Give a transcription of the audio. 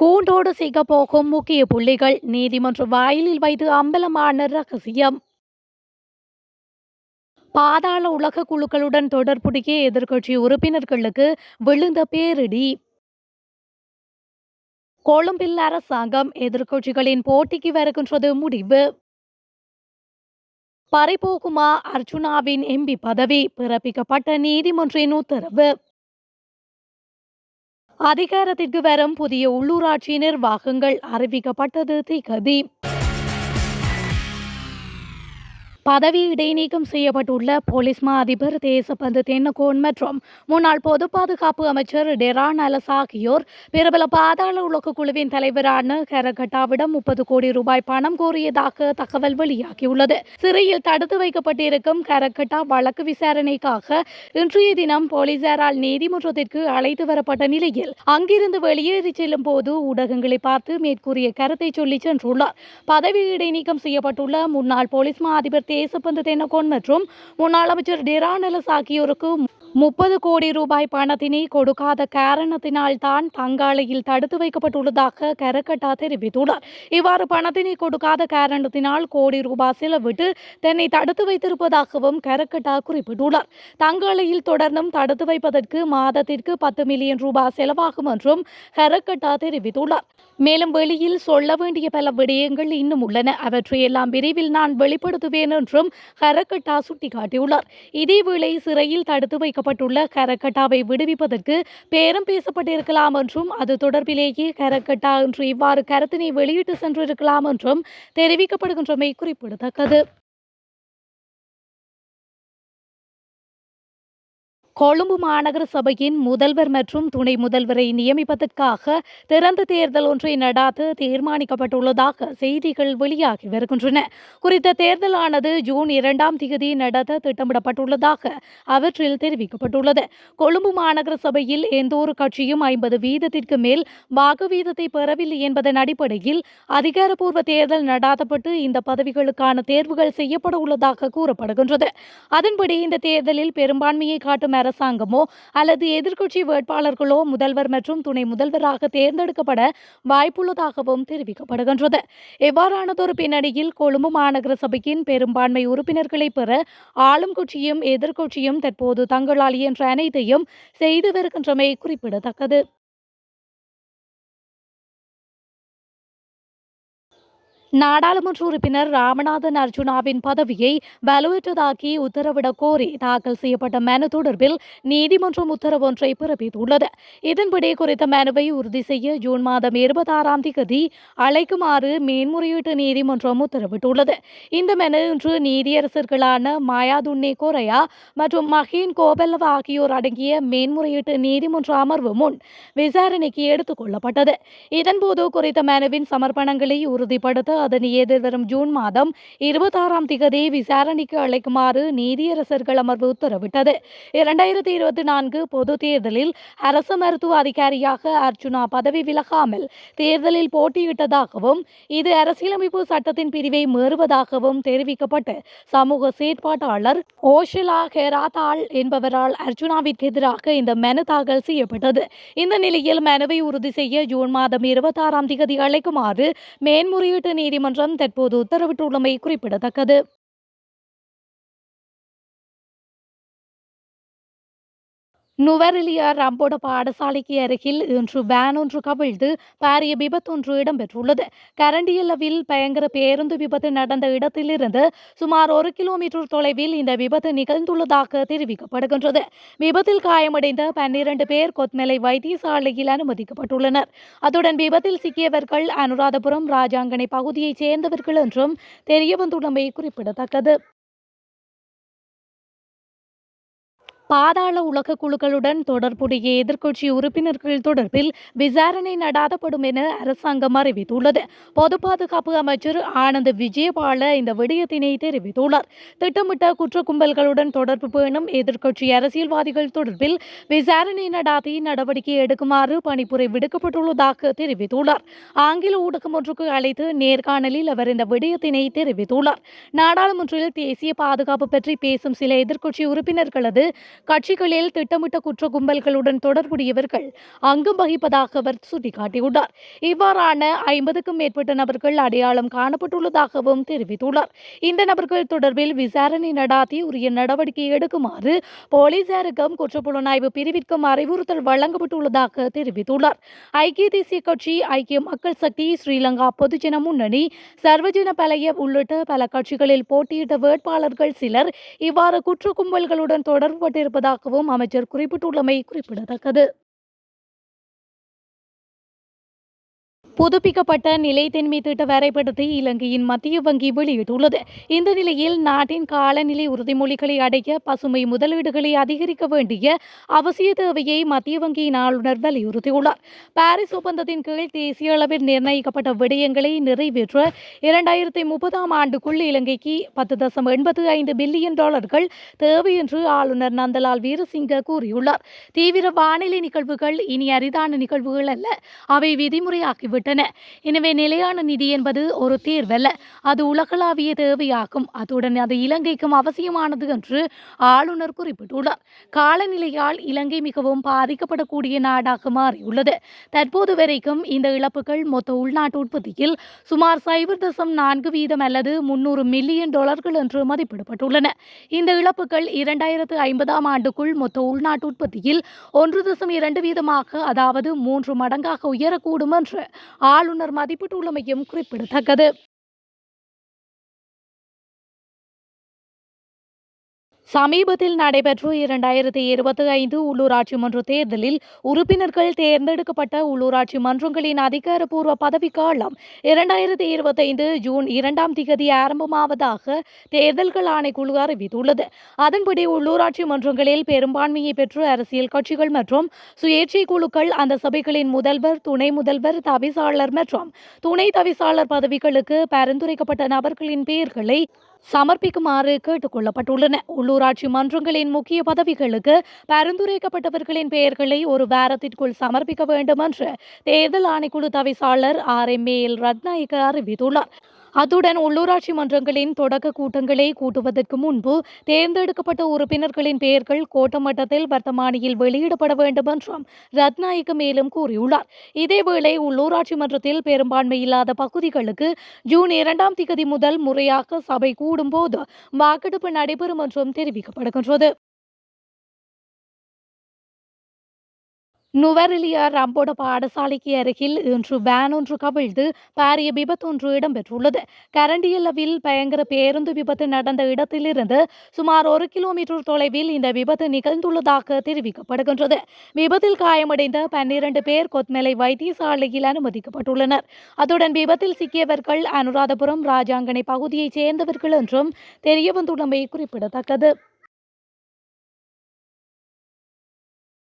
கூண்டோடு சிக்கப் போகும் முக்கிய புள்ளிகள் நீதிமன்ற வாயிலில் வைத்து அம்பலமான ரகசியம். பாதாள உலக குழுக்களுடன் தொடர்புடைய எதிர்க்கட்சி உறுப்பினர்களுக்கு விழுந்த பேரிடி. கொழும்பில் அரசாங்கம் எதிர்க்கட்சிகளின் போட்டிக்கு வருகின்றது முடிவு. பறிபோகுமா அர்ச்சுனாவின் எம்பி பதவி, பிறப்பிக்கப்பட்ட நீதிமன்றின் உத்தரவு. அதிகாரத்திற்கு வரும் புதிய உள்ளூராட்சி நிர்வாகங்கள், அறிவிக்கப்பட்டது திகதி. பதவி இடைநீக்கம் செய்யப்பட்டுள்ள போலீஸ் மா அதிபர் தேசபந்து தென்னகோன் மற்றும் முன்னாள் பொது பாதுகாப்பு அமைச்சர் டெரான் அலஸ் ஆகியோர் பிரபல பாதாள உலக குழுவின் தலைவரான கரகட்டாவிடம் 30 கோடி ரூபாய் பணம் கோரியதாக தகவல் வெளியாகியுள்ளது. சிறையில் தடுத்து வைக்கப்பட்டிருக்கும் கரகட்டா வழக்கு விசாரணைக்காக இன்றைய தினம் போலீசாரால் நீதிமன்றத்திற்கு அழைத்து வரப்பட்ட நிலையில் அங்கிருந்து வெளியேறி செல்லும் போது ஊடகங்களை பார்த்து மேற்கூறிய கருத்தை சொல்லி சென்றுள்ளார். பதவி இடைநீக்கம் செய்யப்பட்டுள்ள முன்னாள் போலீஸ் மா அதிபர் தேசபந்து தென்னகோன் மற்றும் முன்னாள் அமைச்சர் டெரான் அலஸ் ஆகியோருக்கு 30 கோடி ரூபாய் பணத்தினை கொடுக்காத காரணத்தினால் தான் தங்காலையில் தடுத்து வைக்கப்பட்டுள்ளதாக கரகட்டா தெரிவித்துள்ளார். இவ்வாறு பணத்தினை கொடுக்காத காரணத்தினால் கோடி ரூபாய் செலவிட்டு தன்னை தடுத்து வைத்திருப்பதாகவும் கரகட்டா குறிப்பிட்டுள்ளார். தங்காலையில் தொடர்ந்தும் தடுத்து வைப்பதற்கு மாதத்திற்கு 10 மில்லியன் ரூபாய் செலவாகும் என்றும் கரகட்டா தெரிவித்துள்ளார். மேலும் வெளியில் சொல்ல வேண்டிய பல விடயங்கள் இன்னும் உள்ளன, அவற்றையெல்லாம் விரைவில் நான் வெளிப்படுத்துவேன் என்றும் கரகட்டா சுட்டிக்காட்டியுள்ளார். இதேவேளை சிறையில் தடுத்து வைக்கப்பட்டுள்ள கரகட்டாவை விடுவிப்பதற்கு பேரம் பேசப்பட்டிருக்கலாம் என்றும் அது தொடர்பிலேயே கரகட்டா இன்று இவ்வாறு கருத்தினை வெளியிட்டு சென்றிருக்கலாம் என்றும் தெரிவிக்கப்படுகின்றமை குறிப்பிடத்தக்கது. கொழும்பு மாநகர சபையின் முதல்வர் மற்றும் துணை முதல்வரை நியமிப்பதற்காக திறந்த தேர்தல் ஒன்றை நடாத்த தீர்மானிக்கப்பட்டுள்ளதாக செய்திகள் வெளியாகி வருகின்றன. குறித்த தேர்தலானது ஜூன் 2ஆம் தேதி நடத்த திட்டமிடப்பட்டுள்ளதாக அவற்றில் தெரிவிக்கப்பட்டுள்ளது. கொழும்பு மாநகர சபையில் எந்தொரு கட்சியும் 50 வீதத்திற்கு மேல் வாக்கு வீதத்தை பெறவில்லை என்பதன் அடிப்படையில் அதிகாரப்பூர்வ தேர்தல் நடாத்தப்பட்டு இந்த பதவிகளுக்கான தேர்வுகள் செய்யப்பட உள்ளதாக கூறப்படுகின்றது. அதன்படி இந்த தேர்தலில் பெரும்பான்மையை காட்டும் அரசாங்கமோ அல்லது எதிர்க்கட்சி வேட்பாளர்களோ முதல்வர் மற்றும் துணை முதல்வராக தேர்ந்தெடுக்கப்பட வாய்ப்புள்ளதாகவும் தெரிவிக்கப்படுகின்றது. எவ்வாறானதொரு பின்னணியில் கொழும்பு மாநகர சபையின் பெரும்பான்மை உறுப்பினர்களை பெற ஆளும் கட்சியும் எதிர்க்கட்சியும் தற்போது தங்களால் இயன்ற அனைத்தையும் செய்து வருகின்றமை குறிப்பிடத்தக்கது. நாடாளுமன்ற உறுப்பினர் ராமநாதன் அர்ஜுனாவின் பதவியை வலுவற்றதாக்கி உத்தரவிடக் கோரி தாக்கல் செய்யப்பட்ட மனு தொடர்பில் நீதிமன்றம் உத்தரவு ஒன்றை பிறப்பித்துள்ளது. இதன்படி குறித்த மனுவை உறுதி செய்ய ஜூன் மாதம் 26ஆம் தேதி அழைக்குமாறு மேன்முறையீட்டு நீதிமன்றம் உத்தரவிட்டுள்ளது. இந்த மனு இன்று நீதியரசர்களான மாயாதுன்னே கோரையா மற்றும் மஹீன் கோபல்லவ ஆகியோர் அடங்கிய மேன்முறையீட்டு நீதிமன்ற அமர்வு முன் விசாரணைக்கு எடுத்துக் கொள்ளப்பட்டது. இதன்போது குறித்த மனுவின் சமர்ப்பணங்களை உறுதிப்படுத்த அதனை எதிர்வரும் ஜூன் மாதம் 26ஆம் தேதி விசாரணைக்கு அழைக்குமாறு நீதியரசர்கள் அமர்வு உத்தரவிட்டது. 2024 பொது தேர்தலில் அரசு மருத்துவ அதிகாரியாக அர்ச்சுனா பதவி விலகாமல் தேர்தலில் போட்டியிட்டதாகவும் இது அரசியலமைப்பு சட்டத்தின் பிரிவை மீறுவதாகவும் தெரிவிக்கப்பட்டு சமூக செயற்பாட்டாளர் ஓஷிலா ஹெராதால் என்பவரால் அர்ச்சுனாவிற்கு எதிராக இந்த மனு தாக்கல் செய்யப்பட்டது. இந்த நிலையில் மனுவை உறுதி செய்ய ஜூன் மாதம் 26ஆம் தேதி அழைக்குமாறு மேன்முறையீட்டு நீதிமன்றம் தற்போது உத்தரவிட்டுள்ளமை குறிப்பிடத்தக்கது. நுவரெலியா ரம்போட பாடசாலைக்கு அருகில் இன்று வேன் ஒன்று கவிழ்ந்து பாரிய விபத்தொன்று இடம்பெற்றுள்ளது. கரண்டியலவில் பயங்கர பேருந்து விபத்து நடந்த இடத்திலிருந்து சுமார் 1 கிலோமீட்டர் தொலைவில் இந்த விபத்து நிகழ்ந்துள்ளதாக தெரிவிக்கப்படுகின்றது. விபத்தில் காயமடைந்த 12 பேர் கொத்மலை வைத்தியசாலையில் அனுமதிக்கப்பட்டுள்ளனர். அத்துடன் விபத்தில் சிக்கியவர்கள் அனுராதபுரம் ராஜாங்கனை பகுதியைச் சேர்ந்தவர்கள் என்றும் தெரியவந்துள்ளமை குறிப்பிடத்தக்கது. பாதாள உலக குழுக்களுடன் தொடர்புடைய எதிர்க்கட்சி உறுப்பினர்கள் தொடர்பில் விசாரணை நடாத்தப்படும் என அரசாங்கம் அறிவித்துள்ளது. பொது பாதுகாப்பு அமைச்சர் ஆனந்த் விஜயபால இந்த விடயத்தினை தெரிவித்துள்ளார். திட்டமிட்ட குற்ற கும்பல்களுடன் தொடர்பு பேணும் எதிர்க்கட்சி அரசியல்வாதிகள் தொடர்பில் விசாரணை நடாத்தி நடவடிக்கை எடுக்குமாறு பணிப்புரை விடுக்கப்பட்டுள்ளதாக தெரிவித்துள்ளார். ஆங்கில ஊடகம் ஒன்றுக்கு அழைத்து நேர்காணலில் அவர் இந்த விடயத்தினை தெரிவித்துள்ளார். நாடாளுமன்றில் தேசிய பாதுகாப்பு பற்றி பேசும் சில எதிர்க்கட்சி உறுப்பினர்களது கட்சிகளில் திட்டமிட்ட குற்ற கும்பல்களுடன் தொடர்புடையவர்கள் அங்கம் வகிப்பதாக அவர் சுட்டிக்காட்டியுள்ளார். இவ்வாறான 50க்கும் மேற்பட்ட நபர்கள் அடையாளம் காணப்பட்டுள்ளதாகவும் தெரிவித்துள்ளார். இந்த நபர்கள் தொடர்பில் விசாரணை நடாத்தி உரிய நடவடிக்கை எடுக்குமாறு போலீசாருக்கும் குற்றப்புலனாய்வு பிரிவிற்கும் அறிவுறுத்தல் வழங்கப்பட்டுள்ளதாக தெரிவித்துள்ளார். ஐக்கிய தேசிய கட்சி, ஐக்கிய மக்கள் சக்தி, ஸ்ரீலங்கா பொதுஜன முன்னணி, சர்வஜன பலய உள்ளிட்ட பல கட்சிகளில் போட்டியிட்ட வேட்பாளர்கள் சிலர் இவ்வாறு குற்ற கும்பல்களுடன் தொடர்புபட்டிருப்பதாகவும் அமைச்சர் குறிப்பிட்டுள்ளமை குறிப்பிடத்தக்கது. புதுப்பிக்கப்பட்ட நிலைத்தன்மை திட்ட வரைபடத்தை இலங்கையின் மத்திய வங்கி வெளியிட்டுள்ளது. இந்த நிலையில் நாட்டின் காலநிலை உறுதிமொழிகளை அடைய பசுமை முதலீடுகளை அதிகரிக்க வேண்டிய அவசிய தேவையை மத்திய வங்கியின் ஆளுநர் வலியுறுத்தியுள்ளார். பாரிஸ் ஒப்பந்தத்தின் கீழ் தேசிய அளவில் நிர்ணயிக்கப்பட்ட விடயங்களை நிறைவேற்ற 2030ஆம் ஆண்டுக்குள் இலங்கைக்கு $10.85 பில்லியன் தேவை என்று ஆளுநர் நந்தலால் வீரசிங்க கூறியுள்ளார். தீவிர வானிலை நிகழ்வுகள் இனி அரிதான நிகழ்வுகள் அல்ல, அவை விதிமுறையாகிவிட்டன. எனவே நிலையான நிதி என்பது ஒரு தேர்வல்ல, அது உலகளாவிய தேவையாகும். அத்துடன் அது இலங்கைக்கும் அவசியமானது என்று ஆளுநர் குறிப்பிட்டுள்ளார். காலநிலையால் இலங்கை மிகவும் பாதிக்கப்படக்கூடிய நாடாக மாறியுள்ளது. தற்போது வரைக்கும் இந்த இழப்புகள் மொத்த உள்நாட்டு உற்பத்தியில் சுமார் 0.4% அல்லது $300 மில்லியன் என்று மதிப்பிடப்பட்டுள்ளன. இந்த இழப்புகள் 2050ஆம் ஆண்டுக்குள் மொத்த உள்நாட்டு உற்பத்தியில் 1.2%, அதாவது 3 மடங்காக உயரக்கூடும் என்று ஆளுநர் மதிப்பிட்டுள்ளமையும் குறிப்பிடத்தக்கது. சமீபத்தில் நடைபெற்ற 2025 உள்ளூராட்சி மன்ற தேர்தலில் உறுப்பினர்கள் தேர்ந்தெடுக்கப்பட்ட உள்ளூராட்சி மன்றங்களின் அதிகாரப்பூர்வ பதவிக்காலம் 2025 ஜூன் 2ஆம் தேதி ஆரம்பமாவதாக தேர்தல்கள் ஆணைக்குழு அறிவித்துள்ளது. அதன்படி உள்ளூராட்சி மன்றங்களில் பெரும்பான்மையை பெற்ற அரசியல் கட்சிகள் மற்றும் சுயேட்சை குழுக்கள் அந்த சபைகளின் முதல்வர், துணை முதல்வர், தவிசாளர் மற்றும் துணை தவிசாளர் பதவிகளுக்கு பரிந்துரைக்கப்பட்ட நபர்களின் பெயர்களை சமர்ப்பிக்குமாறு கேட்டுக் கொள்ளப்பட்டுள்ளன. உள்ளூராட்சி மன்றங்களின் முக்கிய பதவிகளுக்கு பரிந்துரைக்கப்பட்டவர்களின் பெயர்களை ஒரு வாரத்திற்குள் சமர்ப்பிக்க வேண்டும் என்று தேர்தல் ஆணைக்குழு தவிசாளர் RMAL ரத்நாயக்க அறிவித்துள்ளார். அத்துடன் உள்ளூராட்சி மன்றங்களின் தொடக்க கூட்டங்களை கூட்டுவதற்கு முன்பு தேர்ந்தெடுக்கப்பட்ட உறுப்பினர்களின் பெயர்கள் கோட்ட மட்டத்தில் வர்த்தமானியில் வெளியிடப்பட வேண்டும் என்றும் ரத்நாயக்க மேலும் கூறியுள்ளார். இதேவேளை உள்ளூராட்சி மன்றத்தில் பெரும்பான்மை இல்லாத பகுதிகளுக்கு ஜூன் 2ஆம் தேதி முதல் முறையாக சபை கூடும் போது வாக்கெடுப்பு நடைபெறும் என்றும் தெரிவிக்கப்படுகின்றது. நுவரெலியா ரம்போட பாடசாலைக்கு அருகில் இன்று வேன் ஒன்று கவிழ்ந்து பாரிய விபத்தொன்று இடம்பெற்றுள்ளது. கரண்டியலவில் பயங்கர பேருந்து விபத்து நடந்த இடத்திலிருந்து சுமார் 1 கிலோமீட்டர் தொலைவில் இந்த விபத்து நிகழ்ந்துள்ளதாக தெரிவிக்கப்படுகின்றது. விபத்தில் காயமடைந்த 12 பேர் கொத்மலை வைத்தியசாலையில் அனுமதிக்கப்பட்டுள்ளனர். அத்துடன் விபத்தில் சிக்கியவர்கள் அனுராதபுரம், ராஜாங்கனை பகுதியைச் சேர்ந்தவர்கள் என்றும் தெரியவந்துள்ளமை குறிப்பிடத்தக்கது.